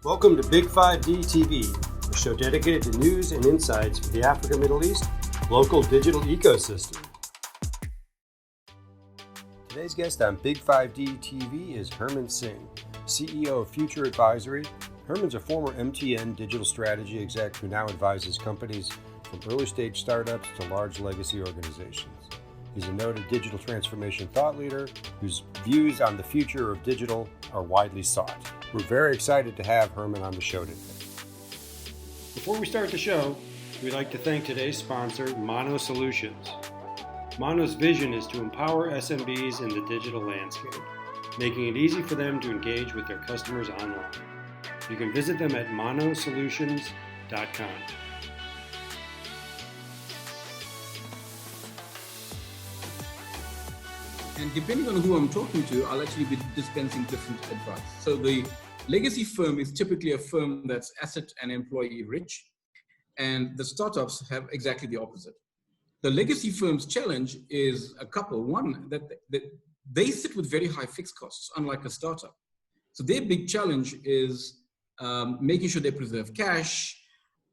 Welcome to Big 5D TV, a show dedicated to news and insights for the Africa Middle East local digital ecosystem. Today's guest on Big 5D TV is Herman Singh, CEO of Future Advisory. Herman's a former MTN digital strategy exec who now advises companies from early stage startups to large legacy organizations. He's a noted digital transformation thought leader whose views on the future of digital are widely sought. We're very excited to have Herman on the show today. Before we start the show, we'd like to thank today's sponsor, Mono Solutions. Mono's vision is to empower SMBs in the digital landscape, making it easy for them to engage with their customers online. You can visit them at monosolutions.com. And depending on who I'm talking to, I'll actually be dispensing different advice. So the legacy firm is typically a firm that's asset and employee rich, and the startups have exactly the opposite. The legacy firm's challenge is a couple. One, that they sit with very high fixed costs, unlike a startup. So their big challenge is making sure they preserve cash,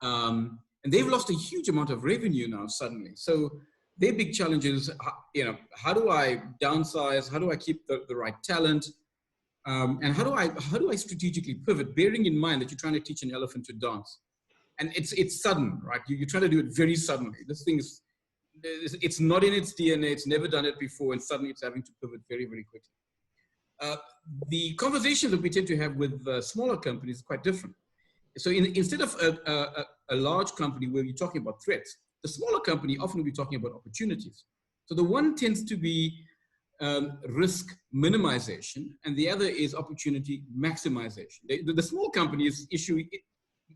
and they've lost a huge amount of revenue now suddenly. So their big challenge is, how do I downsize? How do I keep the right talent? And how do I strategically pivot, bearing in mind that you're trying to teach an elephant to dance, and it's sudden, right? You're trying to do it very suddenly. This thing it's not in its DNA. It's never done it before, and suddenly it's having to pivot very, very quickly. The conversations that we tend to have with smaller companies is quite different. So instead of a large company where you're talking about threats, the smaller company often will be talking about opportunities. So the one tends to be risk minimization, and the other is opportunity maximization. The small company's issue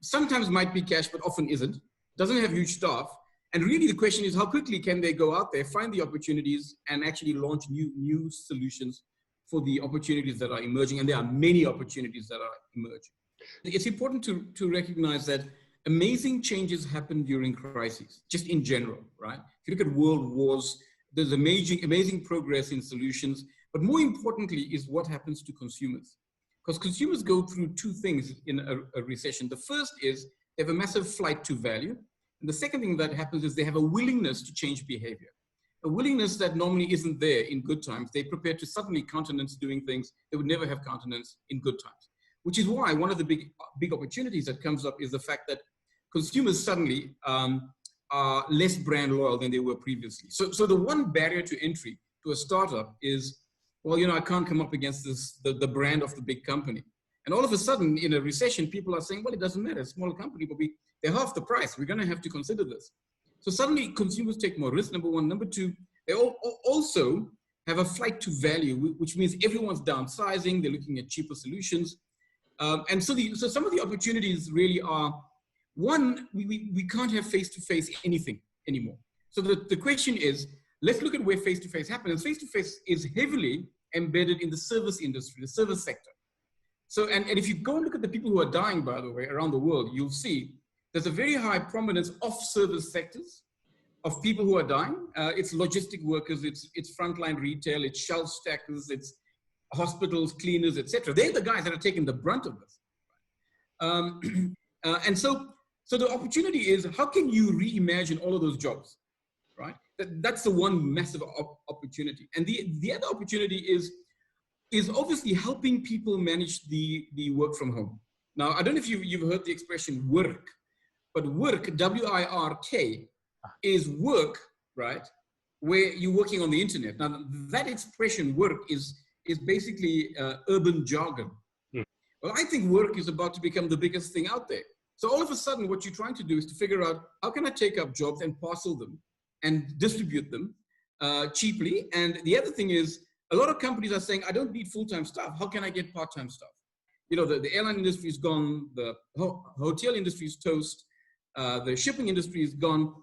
sometimes might be cash, but often isn't, doesn't have huge staff. And really the question is, how quickly can they go out there, find the opportunities, and actually launch new solutions for the opportunities that are emerging? And there are many opportunities that are emerging. It's important to recognize that amazing changes happen during crises, just in general, right? If you look at world wars, there's amazing progress in solutions, but more importantly is what happens to consumers. Because consumers go through two things in a recession. The first is they have a massive flight to value. And the second thing that happens is they have a willingness to change behavior. A willingness that normally isn't there in good times. They're prepared to suddenly countenance doing things they would never have countenance in good times. Which is why one of the big opportunities that comes up is the fact that consumers suddenly are less brand loyal than they were previously. So the one barrier to entry to a startup is, well, I can't come up against the brand of the big company. And all of a sudden, in a recession, people are saying, well, it doesn't matter, it's a small company, but they're half the price. We're going to have to consider this. So suddenly, consumers take more risk, number one. Number two, they also have a flight to value, which means everyone's downsizing. They're looking at cheaper solutions. And so some of the opportunities really are, one, we can't have face-to-face anything anymore. So the question is, let's look at where face-to-face happens. And face-to-face is heavily embedded in the service industry, the service sector. So, and if you go and look at the people who are dying, by the way, around the world, you'll see there's a very high prominence of service sectors of people who are dying. It's logistic workers, it's frontline retail, it's shelf stackers, it's hospitals, cleaners, etc. They're the guys that are taking the brunt of this. And so the opportunity is, how can you reimagine all of those jobs, right? That's the one massive opportunity. And the other opportunity is obviously helping people manage the work from home. Now, I don't know if you've heard the expression work, but work, W-I-R-K, is work, right, where you're working on the internet. Now, that expression work is basically urban jargon. Well, I think work is about to become the biggest thing out there. So all of a sudden, what you're trying to do is to figure out, how can I take up jobs and parcel them and distribute them cheaply? And the other thing is, a lot of companies are saying, I don't need full-time staff. How can I get part-time staff? The airline industry is gone. The hotel industry is toast. The shipping industry is gone.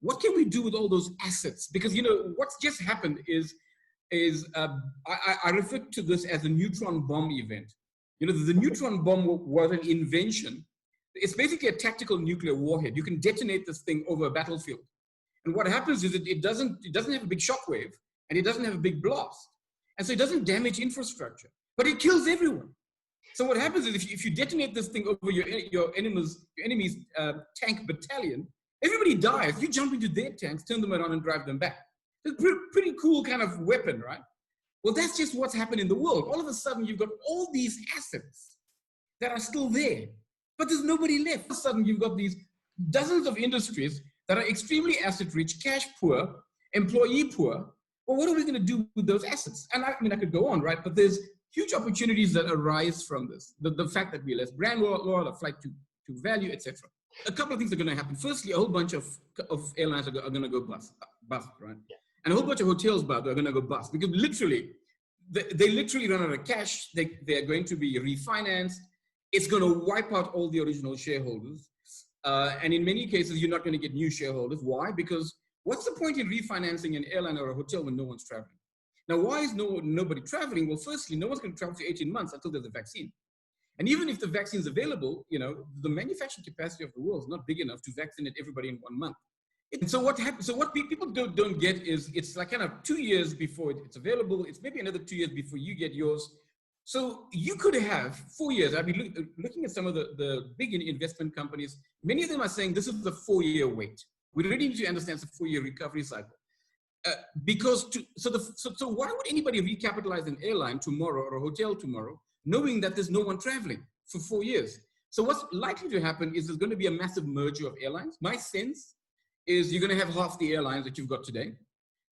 What can we do with all those assets? Because, what's just happened is I refer to this as a neutron bomb event. The neutron bomb was an invention. It's basically a tactical nuclear warhead. You can detonate this thing over a battlefield. And what happens is it doesn't have a big shockwave, and it doesn't have a big blast. And so it doesn't damage infrastructure, but it kills everyone. So what happens is if you detonate this thing over your enemy's tank battalion, everybody dies. You jump into their tanks, turn them around and drive them back. It's a pretty cool kind of weapon, right? Well, that's just what's happened in the world. All of a sudden, you've got all these assets that are still there, but there's nobody left. All of a sudden, you've got these dozens of industries that are extremely asset rich, cash poor, employee poor. Well, what are we going to do with those assets? And I mean, I could go on, right? But there's huge opportunities that arise from this. The fact that we're less brand loyal, a flight to value, etc. A couple of things are going to happen. Firstly, a whole bunch of airlines are going to go bust, right? Yeah. And a whole bunch of hotels are going to go bust because literally, they literally run out of cash. They're going to be refinanced. It's going to wipe out all the original shareholders. And in many cases, you're not going to get new shareholders. Why? Because what's the point in refinancing an airline or a hotel when no one's traveling? Now, why is nobody traveling? Well, firstly, no one's going to travel for 18 months until there's a vaccine. And even if the vaccine is available, the manufacturing capacity of the world is not big enough to vaccinate everybody in 1 month. And so what happens? So what people don't get is it's like kind of 2 years before it's available. It's maybe another 2 years before you get yours. So you could have 4 years. I've been looking at some of the big investment companies. Many of them are saying this is the 4-year wait. We really need to understand it's a 4-year recovery cycle. So why would anybody recapitalize an airline tomorrow or a hotel tomorrow, knowing that there's no one traveling for 4 years? So what's likely to happen is there's going to be a massive merger of airlines. My sense is you're going to have half the airlines that you've got today.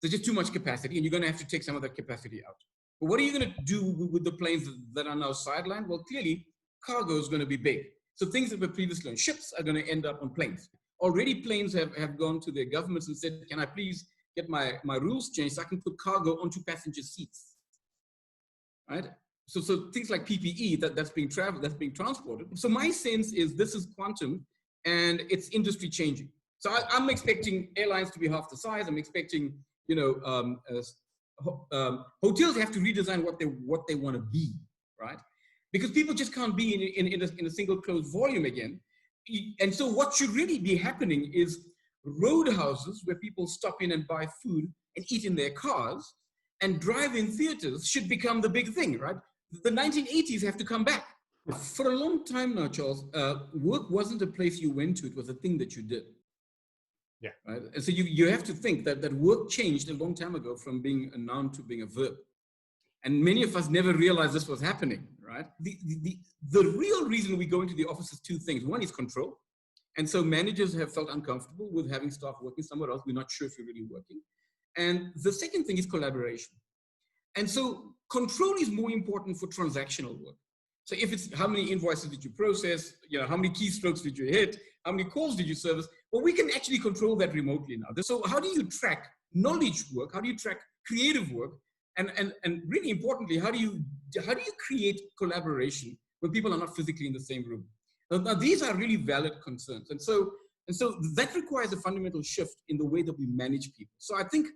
There's just too much capacity, and you're going to have to take some of that capacity out. But what are you going to do with the planes that are now sidelined? Well, clearly, cargo is going to be big. So things that were previously on ships are going to end up on planes. Already planes have gone to their governments and said, can I please get my rules changed so I can put cargo onto passenger seats, right? So things like PPE that's being transported. So my sense is this is quantum and it's industry changing. So I'm expecting airlines to be half the size. I'm expecting, hotels have to redesign what they want to be, right? Because people just can't be in a single closed volume again. And so what should really be happening is roadhouses where people stop in and buy food and eat in their cars, and drive-in theaters should become the big thing, right? The 1980s have to come back. For a long time now, Charles, work wasn't a place you went to, it was a thing that you did. Yeah. Right? And so you have to think that work changed a long time ago from being a noun to being a verb. And many of us never realized this was happening, right? The real reason we go into the office is two things. One is control. And so managers have felt uncomfortable with having staff working somewhere else. We're not sure if you're really working. And the second thing is collaboration. And so control is more important for transactional work. So if it's how many invoices did you process, how many keystrokes did you hit, how many calls did you service? Well, we can actually control that remotely now. So how do you track knowledge work? How do you track creative work? And really importantly, how do you create collaboration when people are not physically in the same room? Now these are really valid concerns. And so that requires a fundamental shift in the way that we manage people. So I think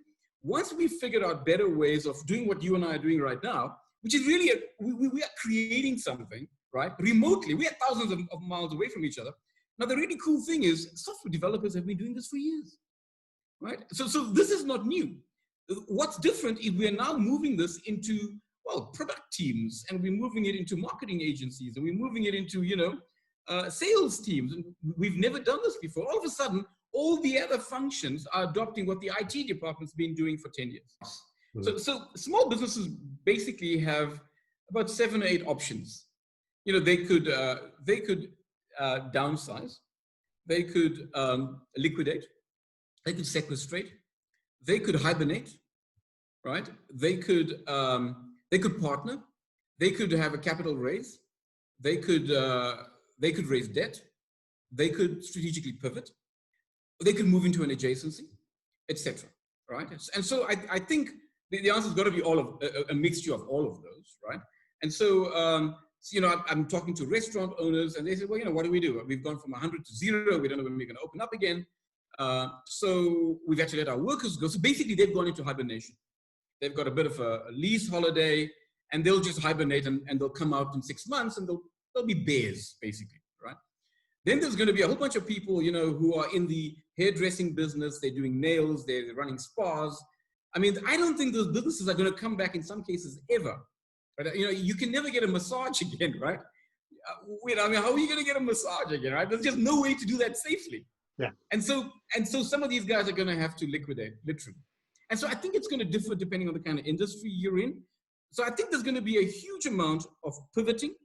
once we figured out better ways of doing what you and I are doing right now, which is really, we are creating something, right? Remotely, we are thousands of miles away from each other. Now, the really cool thing is software developers have been doing this for years, right? So this is not new. What's different is we're now moving this into, product teams, and we're moving it into marketing agencies, and we're moving it into, sales teams. And we've never done this before. All of a sudden, all the other functions are adopting what the IT department's been doing for 10 years. Mm-hmm. So small businesses basically have about 7 or 8 options. They could downsize, they could liquidate, they could sequestrate, they could hibernate, right? They could partner, they could have a capital raise, they could raise debt, they could strategically pivot, they could move into an adjacency, etc. Right? And so I think the answer has got to be a mixture of all of those, right? And so I'm talking to restaurant owners, and they say, what do we do? We've gone from 100 to 0. We don't know when we're going to open up again. So we've had to let our workers go. So basically, they've gone into hibernation. They've got a bit of a lease holiday, and they'll just hibernate, and they'll come out in 6 months, and they'll be bears, basically, right? Then there's going to be a whole bunch of people, who are in the hairdressing business. They're doing nails. They're running spas. I mean, I don't think those businesses are going to come back in some cases ever. But, you can never get a massage again, right? I mean, how are you going to get a massage again, right? There's just no way to do that safely. Yeah. And so some of these guys are going to have to liquidate, literally. And so I think it's going to differ depending on the kind of industry you're in. So I think there's going to be a huge amount of pivoting,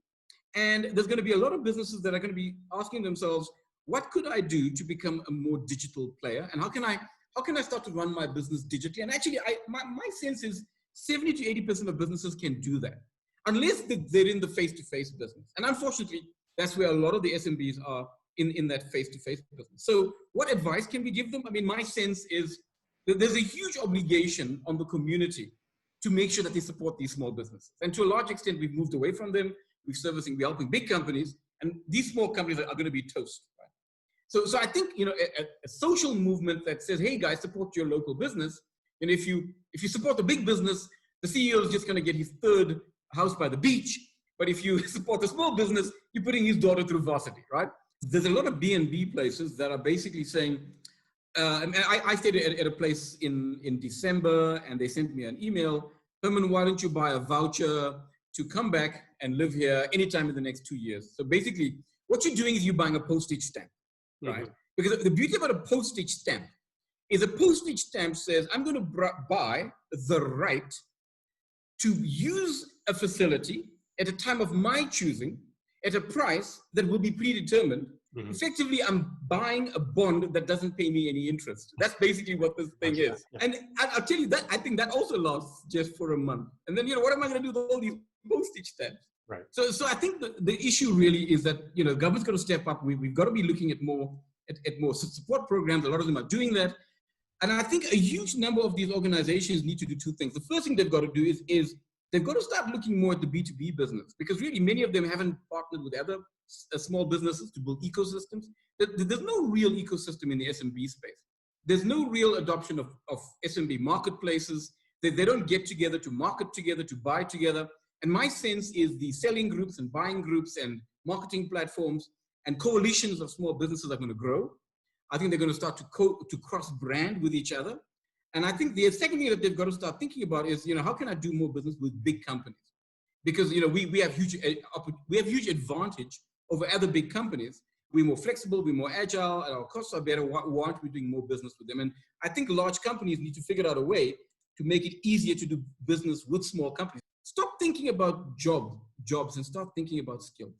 and there's going to be a lot of businesses that are going to be asking themselves, what could I do to become a more digital player? And how can I start to run my business digitally? And actually, my sense is 70 to 80% of businesses can do that, unless they're in the face-to-face business. And unfortunately, that's where a lot of the SMBs are in that face-to-face business. So what advice can we give them? I mean, my sense is that there's a huge obligation on the community to make sure that they support these small businesses. And to a large extent, we've moved away from them. We're helping big companies, and these small companies are going to be toast. Right? So I think, a social movement that says, hey guys, support your local business. And if you support the big business, the CEO is just going to get his third house by the beach. But if you support the small business, you're putting his daughter through varsity, right? There's a lot of B&B places that are basically saying, and I stayed at a place in December, and they sent me an email, Herman, why don't you buy a voucher to come back and live here anytime in the next 2 years? So basically, what you're doing is you're buying a postage stamp, right? Mm-hmm. Because the beauty about a postage stamp is a postage stamp says, I'm going to buy the right to use a facility at a time of my choosing at a price that will be predetermined. Mm-hmm. Effectively, I'm buying a bond that doesn't pay me any interest. That's basically what this thing is. Yeah. And I'll tell you that, I think that also lasts just for a month. And then, what am I going to do with all these postage stamps? Right. So I think the issue really is that, government's got to step up. We've got to be looking at more support programs. A lot of them are doing that. And I think a huge number of these organizations need to do two things. The first thing they've got to do is they've got to start looking more at the B2B business, because really many of them haven't partnered with other small businesses to build ecosystems. There's no real ecosystem in the SMB space. There's no real adoption of SMB marketplaces. They don't get together to market together, to buy together. And my sense is the selling groups and buying groups and marketing platforms and coalitions of small businesses are going to grow. I think they're going to start to cross-brand with each other. And I think the second thing that they've got to start thinking about is, how can I do more business with big companies? Because, we have huge advantage over other big companies. We're more flexible, we're more agile, and our costs are better. Why aren't we doing more business with them? And I think large companies need to figure out a way to make it easier to do business with small companies. Stop thinking about jobs and start thinking about skills.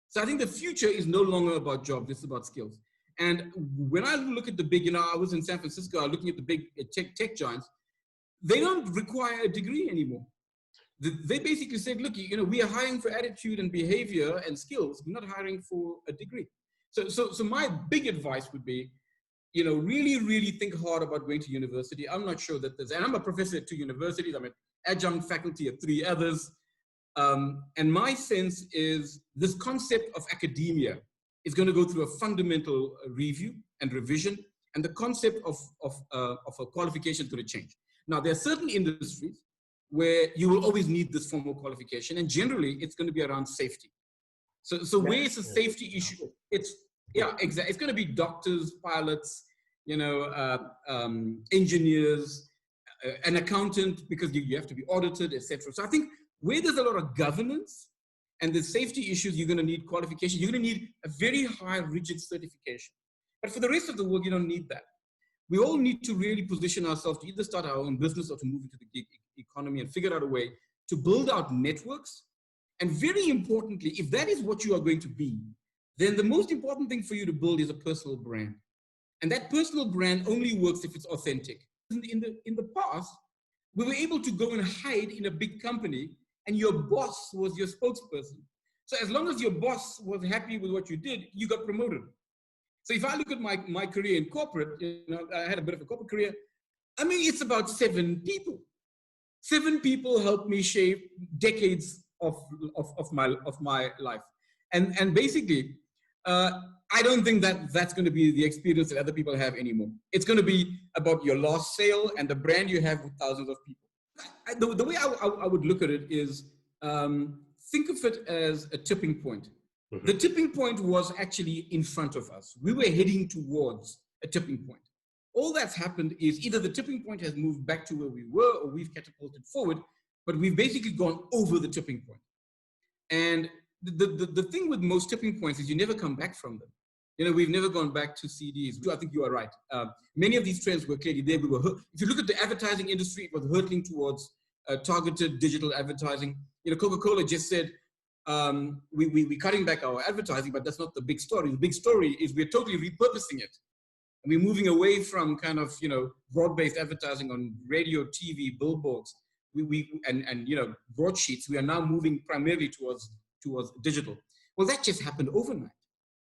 So I think the future is no longer about jobs, it's about skills. And when I look at the big, I was in San Francisco, looking at the big tech giants, they don't require a degree anymore. They basically said, look, we are hiring for attitude and behavior and skills. We're not hiring for a degree. So my big advice would be, really, really think hard about going to university. I'm not sure that and I'm a professor at 2 universities. I'm an adjunct faculty at 3 others. And my sense is this concept of academia is going to go through a fundamental review and revision, and the concept of a qualification is going to change. Now, there are certain industries where you will always need this formal qualification, and generally it's going to be around safety. So where it's a safety issue, it's going to be doctors, pilots, engineers, an accountant, because you have to be audited, etc. So I think where there's a lot of governance and the safety issues, you're going to need qualification. You're going to need a very high, rigid certification. But for the rest of the world, you don't need that. We all need to really position ourselves to either start our own business or to move into the gig economy and figure out a way to build out networks. And very importantly, if that is what you are going to be, then the most important thing for you to build is a personal brand. And that personal brand only works if it's authentic. In the past, we were able to go and hide in a big company, and your boss was your spokesperson. So as long as your boss was happy with what you did, you got promoted. So if I look at my career in corporate, I had a bit of a corporate career. I mean, it's about 7 people. 7 people helped me shape decades of my life. And basically, I don't think that's going to be the experience that other people have anymore. It's going to be about your last sale and the brand you have with thousands of people. The way I would look at it is think of it as a tipping point. Mm-hmm. The tipping point was actually in front of us. We were heading towards a tipping point. All that's happened is either the tipping point has moved back to where we were or we've catapulted forward, but we've basically gone over the tipping point. And the thing with most tipping points is you never come back from them. You know, we've never gone back to CDs. I think you are right. Many of these trends were clearly there. If you look at the advertising industry, it was hurtling towards targeted digital advertising. You know, Coca-Cola just said, we're cutting back our advertising, but that's not the big story. The big story is we're totally repurposing it. And we're moving away from kind of, you know, broad-based advertising on radio, TV, billboards, and you know, broadsheets. We are now moving primarily towards digital. Well, that just happened overnight.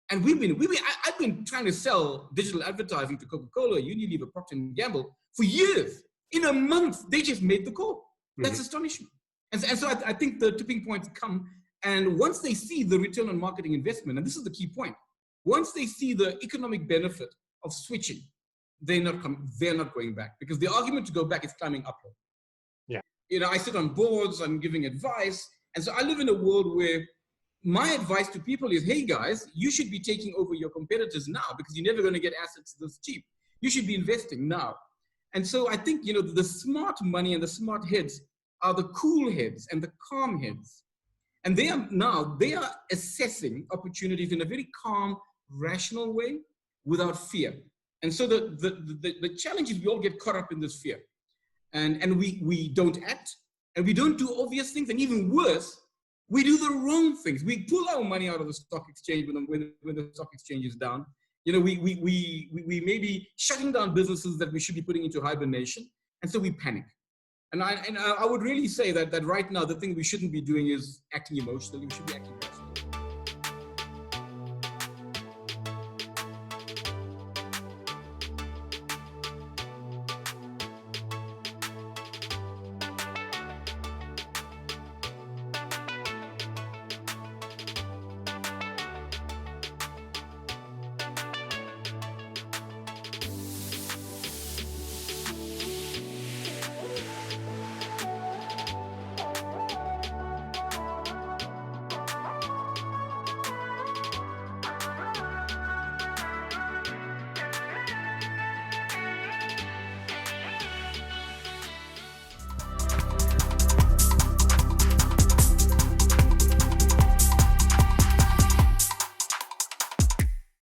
And I've been trying to sell digital advertising to Coca-Cola, Unilever, Procter & Gamble for years. In a month, they just made the call. That's astonishing. And so I think the tipping points come, and once they see the return on marketing investment, and this is the key point, once they see the economic benefit of switching, they're not going back, because the argument to go back is climbing uphill. Yeah. You know, I sit on boards, I'm giving advice, and so I live in a world where my advice to people is, hey guys, you should be taking over your competitors now, because you're never going to get assets this cheap. You should be investing now. And so I think, you know, the smart money and the smart heads are the cool heads and the calm heads. And they are assessing opportunities in a very calm, rational way without fear. And so the challenge is we all get caught up in this fear. And we don't act, and we don't do obvious things, and even worse, we do the wrong things. We pull our money out of the stock exchange when the stock exchange is down. You know, we may be shutting down businesses that we should be putting into hibernation, and so we panic. And I would really say that right now, the thing we shouldn't be doing is acting emotionally. We should be acting rationally.